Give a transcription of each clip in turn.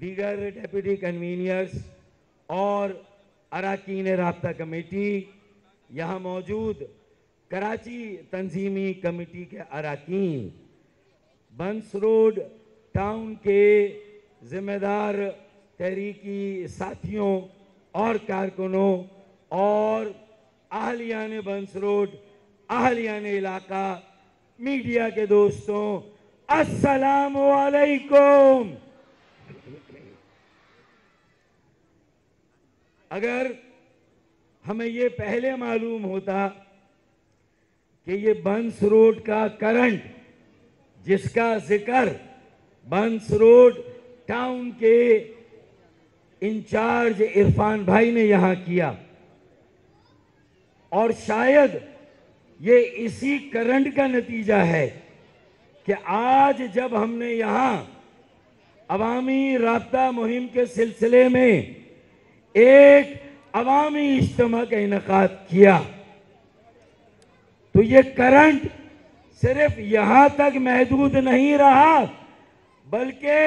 दीगर deputy conveners और अरकान राब्ता कमेटी, यहाँ मौजूद कराची तंजीमी कमेटी के अरकान, बंस रोड टाउन के जिम्मेदार तहरीकी साथियों और कारकुनों और अहलियान बंस रोड, अहलियान इलाका, मीडिया के दोस्तों, अस्सलामु अलैकुम। अगर हमें ये पहले मालूम होता कि ये बंस रोड का करंट, जिसका जिक्र बंस रोड टाउन के इंचार्ज इरफान भाई ने यहां किया, और शायद ये इसी करंट का नतीजा है कि आज जब हमने यहां अवामी राब्ता मुहिम के सिलसिले में एक अवामी इज्तिमा का इनेकाद किया, तो ये करंट सिर्फ यहां तक महदूद नहीं रहा, बल्कि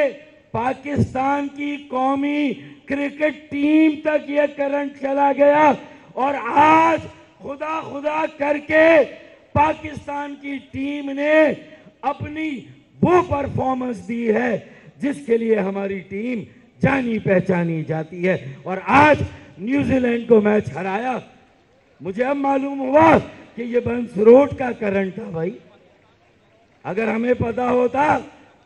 पाकिस्तान की कौमी क्रिकेट टीम तक ये करंट चला गया। और आज खुदा खुदा करके पाकिस्तान की टीम ने अपनी वो परफॉर्मेंस दी है जिसके लिए हमारी टीम जानी पहचानी जाती है, और आज न्यूजीलैंड को मैच हराया। मुझे अब मालूम हुआ कि ये बंस रोड का करंट था। भाई, अगर हमें पता होता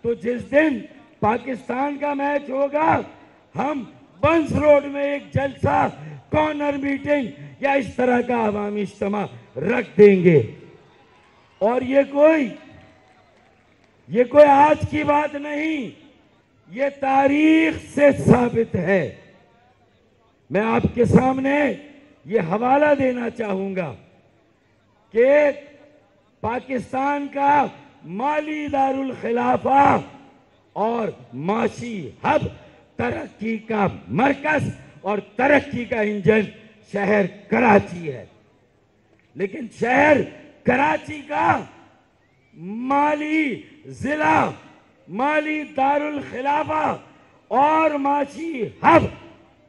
तो जिस दिन पाकिस्तान का मैच होगा हम बंस रोड में एक जलसा, कॉर्नर मीटिंग या इस तरह का अवामी इज्तिमा रख देंगे। और ये कोई आज की बात नहीं, ये तारीख से साबित है। मैं आपके सामने ये हवाला देना चाहूंगा कि पाकिस्तान का माली दारुल खिलाफा और माशी हब, तरक्की का मरकज और तरक्की का इंजन शहर कराची है, लेकिन शहर कराची का माली जिला, माली दारुल खिलाफा और माशी हब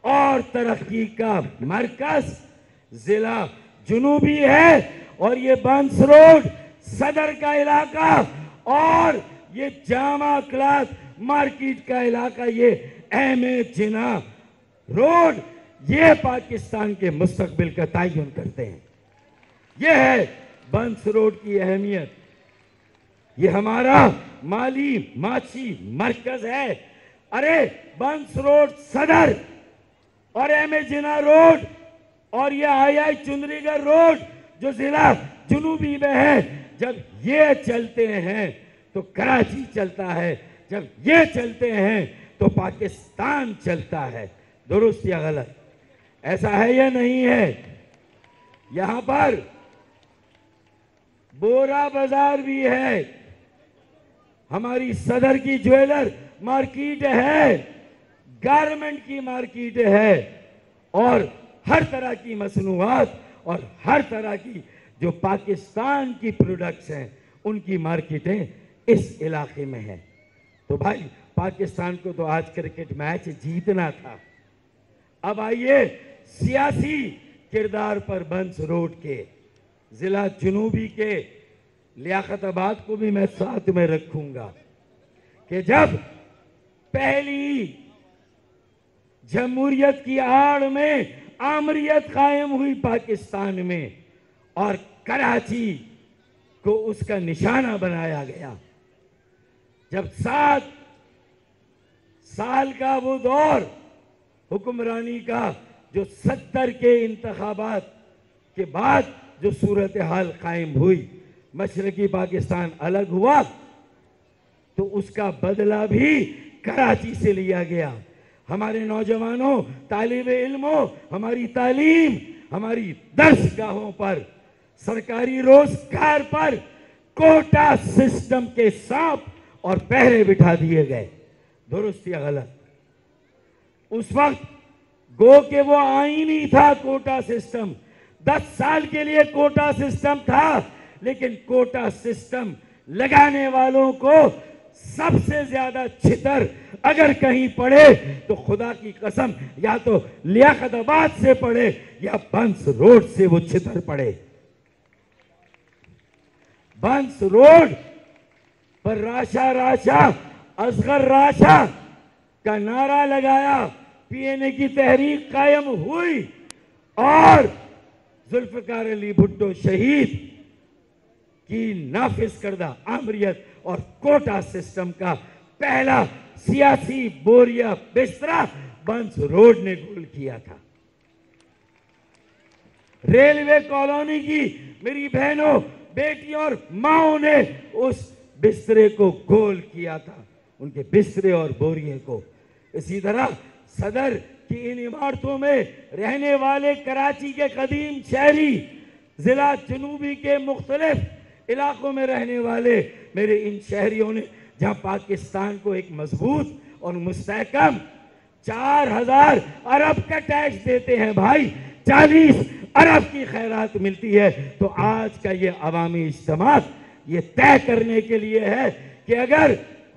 और तरक्की का मरकज जिला जुनूबी है। और ये बंस रोड सदर का इलाका और ये जामा क्लास मार्केट का इलाका, ये अहमे जिना रोड, ये पाकिस्तान के मुस्तकबिल का तयन करते हैं। ये है बंस रोड की अहमियत। ये हमारा माली माशी मरकज है। अरे बंस रोड सदर और अहमे जिना रोड और ये आई चुंदरीगढ़ रोड जो जिला जुनूबी में है, जब ये चलते हैं तो कराची चलता है, जब ये चलते हैं तो पाकिस्तान चलता है। दुरुस्त या गलत, ऐसा है या नहीं है? यहां पर बोरा बाजार भी है, हमारी सदर की ज्वेलर मार्केट है, गारमेंट की मार्केट है, और हर तरह की मसनूआत और हर तरह की जो पाकिस्तान की प्रोडक्ट्स हैं उनकी मार्केटें इस इलाके में हैं। तो भाई, पाकिस्तान को तो आज क्रिकेट मैच जीतना था। अब आइए सियासी किरदार पर बंस रोड के जिला जुनूबी के लियाकताबाद को भी मैं साथ में रखूंगा कि जब पहली जमहूरियत की आड़ में आमरीयत कायम हुई पाकिस्तान में और कराची को उसका निशाना बनाया गया, जब 7 साल का वो दौर हुक्मरानी का जो 70 के इंतखाबात के बाद जो सूरत हाल कायम हुई, मशरकी पाकिस्तान अलग हुआ, तो उसका बदला भी कराची से लिया गया। हमारे नौजवानों, तालिब इल्मों, हमारी तालीम, हमारी दर्सगाहों पर, सरकारी रोजगार पर कोटा सिस्टम के सांप और पहरे बिठा दिए गए। दुरुस्त या गलत? उस वक्त गो के वो आईन ही था कोटा सिस्टम। 10 साल के लिए कोटा सिस्टम था, लेकिन कोटा सिस्टम लगाने वालों को सबसे ज्यादा छितर अगर कहीं पड़े तो खुदा की कसम या तो लियाकताबाद से पड़े या बंस रोड से वो छितर पड़े। बंस रोड पर राशा राशा असगर राशा का नारा लगाया, पीएनए की तहरीक कायम हुई और जुल्फकार अली भुट्टो शहीद की नाफिज करदा आमरियत और कोटा सिस्टम का पहला सियासी बोरिया बिस्तरा बंस रोड ने गोल किया था। रेलवे कॉलोनी की मेरी बहनों, बेटियों और माओं ने उस बिस्तरे को गोल किया था, उनके बिस्तरे और बोरिए को। इसी तरह सदर की इन इमारतों में रहने वाले कराची के कदीम शहरी, जिला जनूबी के मुख्तलिफ इलाकों में रहने वाले मेरे इन शहरियों ने, जहां पाकिस्तान को एक मजबूत और मुस्तहकम 4000 अरब का टैक्स देते हैं भाई, 40 अरब की खैरात मिलती है, तो आज का ये अवामी इज्तिमा ये तय करने के लिए है कि अगर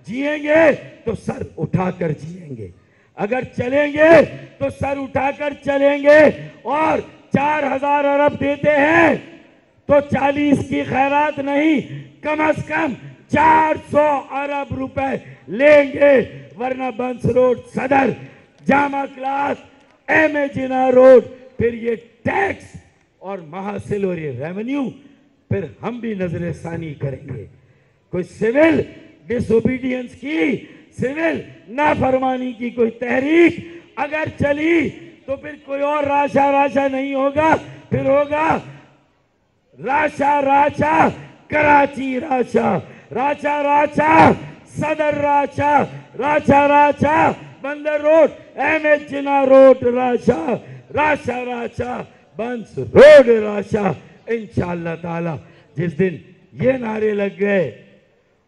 जिएंगे तो सर उठाकर जिएंगे, अगर चलेंगे तो सर उठाकर चलेंगे। और 4000 अरब देते हैं तो 40 की खैरात नहीं, कम से कम 400 अरब रुपए लेंगे, वरना बंस रोड, सदर, जामा क्लास, एम.ए. जिना रोड, फिर ये टैक्स और महासिल और ये रेवेन्यू, फिर हम भी नजरसानी करेंगे। कोई सिविल डिसोबीडियंस की, सिविल नाफरमानी की कोई तहरीक अगर चली तो फिर कोई और राशा राशा नहीं होगा, फिर होगा राशा राशा कराची राशा, राशा राशा सदर राशा, राशा राशा बंदर रोड, एम.ए. जिना रोड राशा, राशा राशा बंस रोड राशा। इंशाअल्लाह ताला जिस दिन ये नारे लग गए,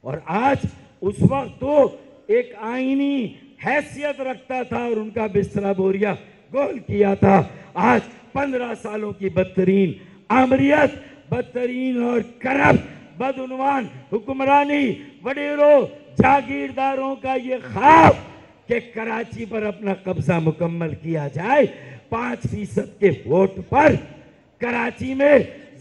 और आज उस वक्त तो एक आईनी हैसियत रखता था और उनका बिस्तरा बोरिया गोल किया था, आज 15 सालों की बदतरीन आमरियत, बदतरीन और करप्ट बदउनवान हुक्मरानी, वडेरों जागीरदारों का ये ख्वाब कि कराची पर अपना कब्जा मुकम्मल किया जाए, 5% के वोट पर कराची में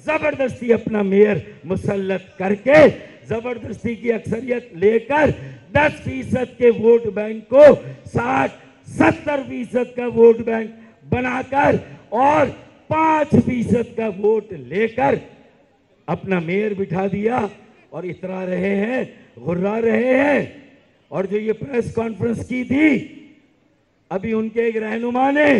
जबरदस्ती अपना मेयर मुसल्लत करके, जबरदस्ती की अक्सरियत लेकर 10% के वोट बैंक को 60-70% का वोट बैंक बनाकर और 5% का वोट लेकर अपना मेयर बिठा दिया और इतरा रहे हैं, गुर्रा रहे हैं। और जो ये प्रेस कॉन्फ्रेंस की थी अभी उनके एक रहनुमा ने,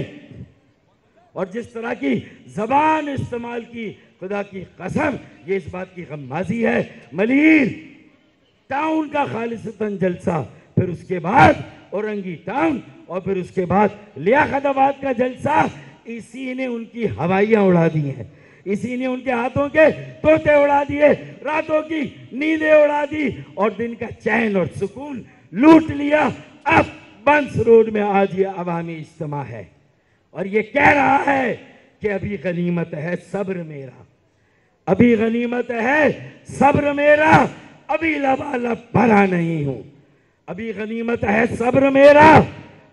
और जिस तरह की जबान इस्तेमाल की, खुदा की कसम ये इस बात की गमबाजी है। मलीर टाउन का खालिसतन जलसा, फिर उसके बाद औरंगी टाउन, और फिर उसके बाद लियाकताबाद का जलसा, इसी ने उनकी हवाइयां उड़ा दी हैं, इसी ने उनके हाथों के तोते उड़ा दिए, रातों की नींदें उड़ा दी और दिन का चैन और सुकून लूट लिया। अब बंस रोड में आज ये अवामी इज्तिमा है और ये कह रहा है कि अभी गनीमत है सब्र मेरा, अभी गनीमत है सब्र मेरा, अभी लबालब भरा नहीं हूं, अभी गनीमत है सब्र मेरा,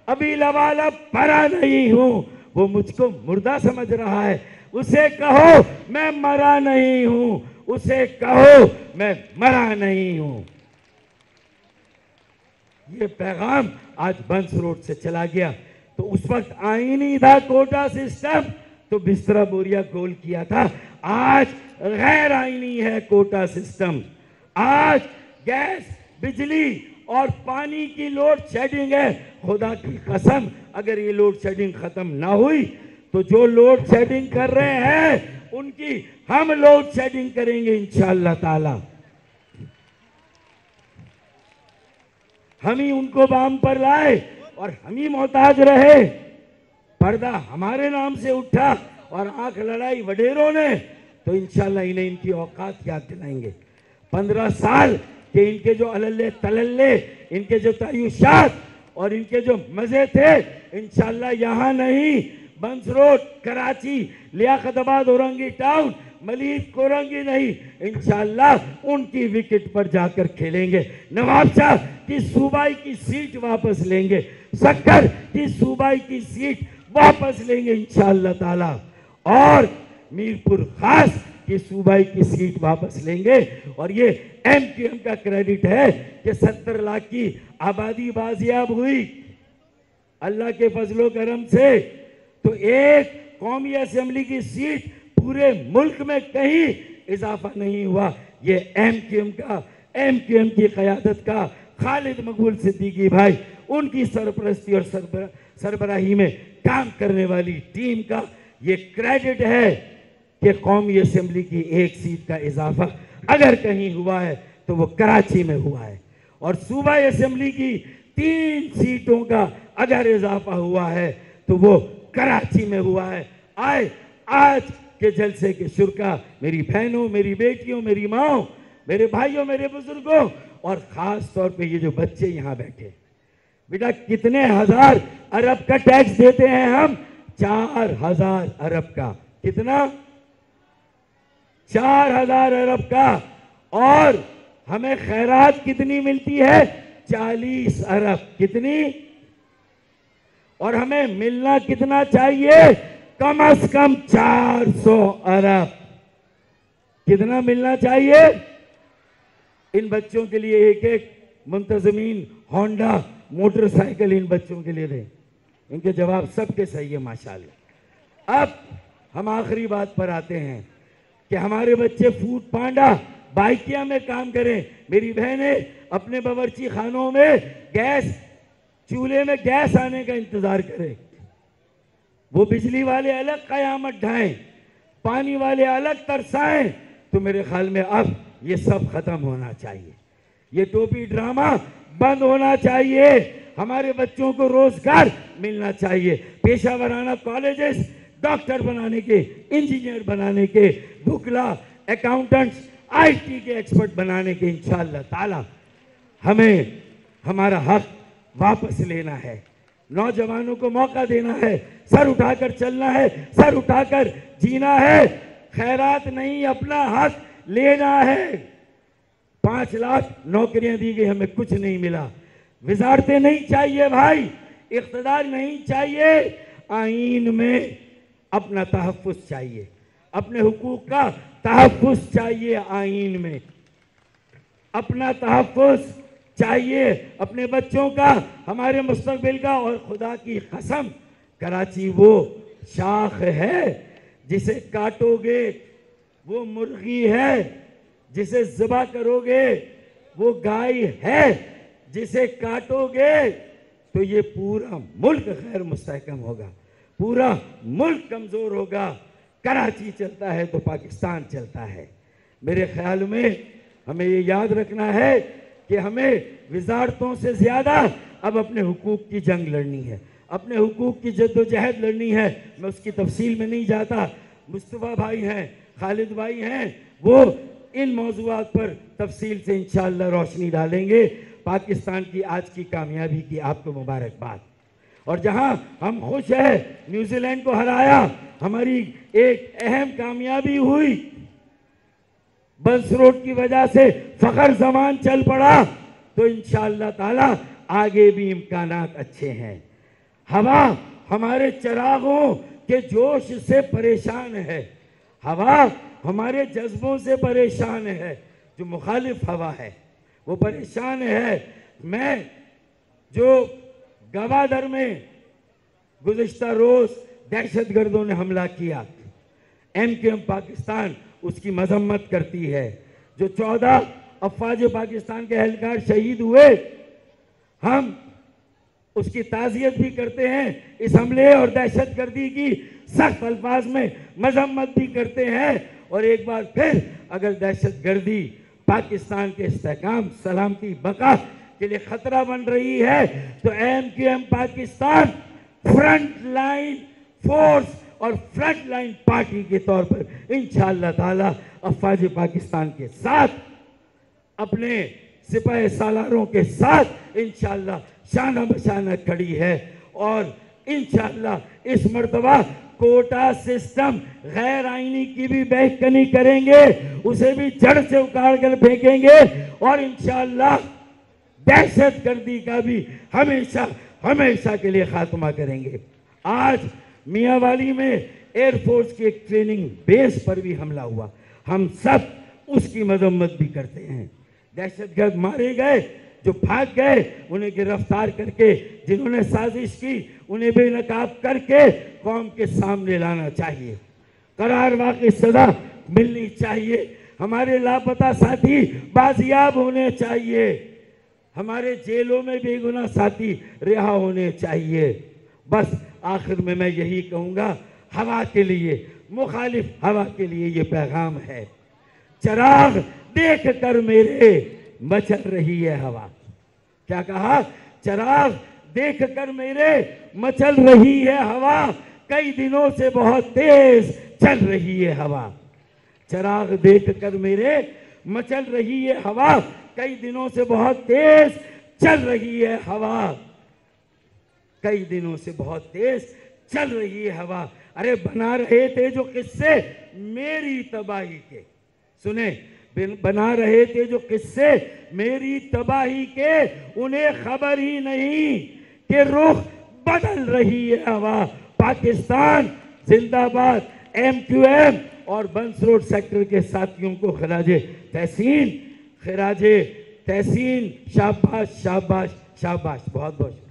अभी लबालब भरा नहीं हूं। वो मुझको मुर्दा समझ रहा है, उसे कहो मैं मरा नहीं हूं, उसे कहो मैं मरा नहीं हूं। ये पैगाम आज बंस रोड से चला गया। तो उस वक्त आईनी था कोटा सिस्टम, तो बिस्तरा बोरिया गोल किया था। आज गैर आईनी है कोटा सिस्टम। आज गैस, बिजली और पानी की लोड शेडिंग है। खुदा की कसम अगर ये लोड शेडिंग खत्म ना हुई तो जो लोड शेडिंग कर रहे हैं उनकी हम लोड शेडिंग करेंगे इंशाअल्लाह ताला। हम ही उनको बाम पर लाए और हम ही मोहताज रहे। पर्दा हमारे नाम से उठा और आंख लड़ाई वडेरों ने, तो इंशाअल्लाह इन्हें इनकी औकात याद दिलाएंगे। 15 साल के इनके जो अलल्ले तलल्ले, इनके जो तायुशात और इनके जो मजे थे, इंशाअल्लाह यहाँ नहीं, बंस रोड, कराची, लियाकताबाद, औरंगी टाउन, मलीक कोरंगी नहीं, इंशाअल्लाह उनकी विकेट पर जाकर खेलेंगे। नवाब शाह की सूबाई की सीट वापस लेंगे, सक्कर की सूबाई की सीट वापस लेंगे इंशाअल्लाह ताला, और मीरपुर खास की सूबाई की सीट वापस लेंगे। और ये एमक्यूएम का क्रेडिट है कि 70 लाख की आबादी बाजियाब हुई अल्लाह के फजलो करम से। तो एक कौमी असेंबली की सीट पूरे मुल्क में कहीं इजाफा नहीं हुआ। ये एमक्यूएम की क़यादत का खालिद मकबूल सिद्दीकी भाई, उनकी सरपरस्ती और सरबराही में काम करने वाली टीम का ये क्रेडिट है कि कौमी असेंबली की एक सीट का इजाफा अगर कहीं हुआ है तो वो कराची में हुआ है, और सूबाई असेंबली की 3 सीटों का अगर इजाफा हुआ है तो वो कराची में हुआ है। आज के जलसे के शुरका, मेरी बहनों, मेरी बेटियों, मेरी माओ, मेरे भाइयों, मेरे बुजुर्गों, और ख़ास तौर पे ये जो बच्चे यहाँ बैठे, बेटा कितने हजार अरब का टैक्स देते हैं हम? 4000 अरब का। कितना? 4000 अरब का। और हमें खैरात कितनी मिलती है? 40 अरब। कितनी? और हमें मिलना कितना चाहिए? कम से कम 400 अरब। कितना मिलना चाहिए? इन बच्चों के लिए एक मुंतजमीन होंडा मोटरसाइकिल इन बच्चों के लिए दें। इनके जवाब सबके सही है माशाल्लाह। अब हम आखिरी बात पर आते हैं कि हमारे बच्चे फूड पांडा बाइकिया में काम करें। मेरी बहनें अपने बावर्ची खानों में चूल्हे में गैस आने का इंतजार करें। वो बिजली वाले अलग कयामत ढाएं, पानी वाले अलग तरसाएं। तो मेरे ख्याल में अब ये सब खत्म होना चाहिए, ये टोपी ड्रामा बंद होना चाहिए। हमारे बच्चों को रोजगार मिलना चाहिए, पेशा वराना कॉलेजेस डॉक्टर बनाने के, इंजीनियर बनाने के, वकीला, अकाउंटेंट्स, आईटी के एक्सपर्ट बनाने के इंशाअल्लाह ताला हमें हमारा हक वापस लेना है। नौजवानों को मौका देना है, सर उठाकर चलना है, सर उठाकर जीना है। खैरात नहीं, अपना हक लेना है। 5 लाख नौकरियां दी गई, हमें कुछ नहीं मिला। विजारतें नहीं चाहिए भाई, इख्तिदार नहीं चाहिए, आईन में अपना तहफ़्फ़ुज़ चाहिए, अपने हुकूक का तहफ़्फ़ुज़ चाहिए। आईन में अपना तहफ़्फ़ुज़ चाहिए, अपने बच्चों का, हमारे मुस्तक़बिल का। और खुदा की कसम, कराची वो शाख है जिसे काटोगे वो मुर्गी है, जिसे ज़िबा करोगे वो गाय है, जिसे काटोगे तो ये पूरा मुल्क गैर मुस्तहकम होगा, पूरा मुल्क कमज़ोर होगा। कराची चलता है तो पाकिस्तान चलता है। मेरे ख्याल में हमें ये याद रखना है कि हमें विजारतों से ज़्यादा अब अपने हुकूक की जंग लड़नी है, अपने हुकूक की जद्दोजहद लड़नी है। मैं उसकी तफसील में नहीं जाता, मुस्तफ़ा भाई हैं, खालिद भाई हैं, वो इन मौज़ूआत पर तफसील से इंशाअल्लाह रोशनी डालेंगे। पाकिस्तान की आज की कामयाबी की आपको मुबारकबाद। और जहां हम खुश हैं, न्यूजीलैंड को हराया, हमारी एक अहम कामयाबी हुई, बंस रोड की वजह से फ़ख्र ज़मान चल पड़ा। तो इंशाअल्लाह ताला आगे भी इम्कानात अच्छे हैं। हवा हमारे चिरागों के जोश से परेशान है, हवा हमारे जज्बों से परेशान है। जो मुखालिफ हवा है वो परेशान है। मैं जो गवादर में गुज़िश्ता रोज़ दहशतगर्दों ने हमला किया, एमक्यूएम पाकिस्तान उसकी मजम्मत करती है। जो 14 अफ़वाज पाकिस्तान के एहलकार शहीद हुए, हम उसकी ताज़ियत भी करते हैं। इस हमले और दहशतगर्दी की सख्त अल्फाज में मजम्मत भी करते हैं। और एक बार फिर अगर दहशतगर्दी पाकिस्तान के इस्तेहकाम, सलामती, बका के लिए खतरा बन रही है तो MQM Pakistan front line force और फ्रंट लाइन पार्टी के तौर पर इंशाअल्लाह ताला अफ़वाज पाकिस्तान के साथ, अपने सिपाही सालारों के साथ इंशाअल्लाह शाना बशाना खड़ी है। और इंशाअल्लाह इस मर्तबा कोटा सिस्टम गैर आईनी की भी बेहकनी करेंगे, उसे भी जड़ से उखाड़ कर फेंकेंगे और इंशाअल्लाह दहशतगर्दी का भी हमेशा हमेशा के लिए खात्मा करेंगे। आज मियांवाली में एयरफोर्स की एक ट्रेनिंग बेस पर भी हमला हुआ, हम सब उसकी मजम्मत भी करते हैं। दहशतगर्द मारे गए, जो भाग गए उन्हें गिरफ्तार करके, जिन्होंने साजिश की उन्हें बेनकाब करके कौम के सामने लाना चाहिए, करार वाक़ई सजा मिलनी चाहिए। हमारे लापता साथी बाजियाब होने चाहिए, हमारे जेलों में बेगुनाह साथी रिहा होने चाहिए। बस आखिर में मैं यही कहूँगा, हवा के लिए, मुखालिफ हवा के लिए ये पैगाम है, चिराग देख कर मेरे मचल रही है हवा। क्या कहा? चिराग देख कर मेरे मचल रही है हवा, कई दिनों से बहुत तेज चल रही है हवा। चिराग देख कर मेरे मचल रही है हवा, कई दिनों से बहुत तेज चल रही है हवा, कई दिनों से बहुत तेज चल रही है हवा। अरे बना रहे थे जो किस्से मेरी तबाही के, सुने, बना रहे थे जो किस्से मेरी तबाही के, उन्हें खबर ही नहीं कि रुख बदल रही है हवा। पाकिस्तान जिंदाबाद। MQM और बंस रोड सेक्टर के साथियों को खराजे तहसीन, शाबाश शाबाश शाबाश, बहुत बहुत।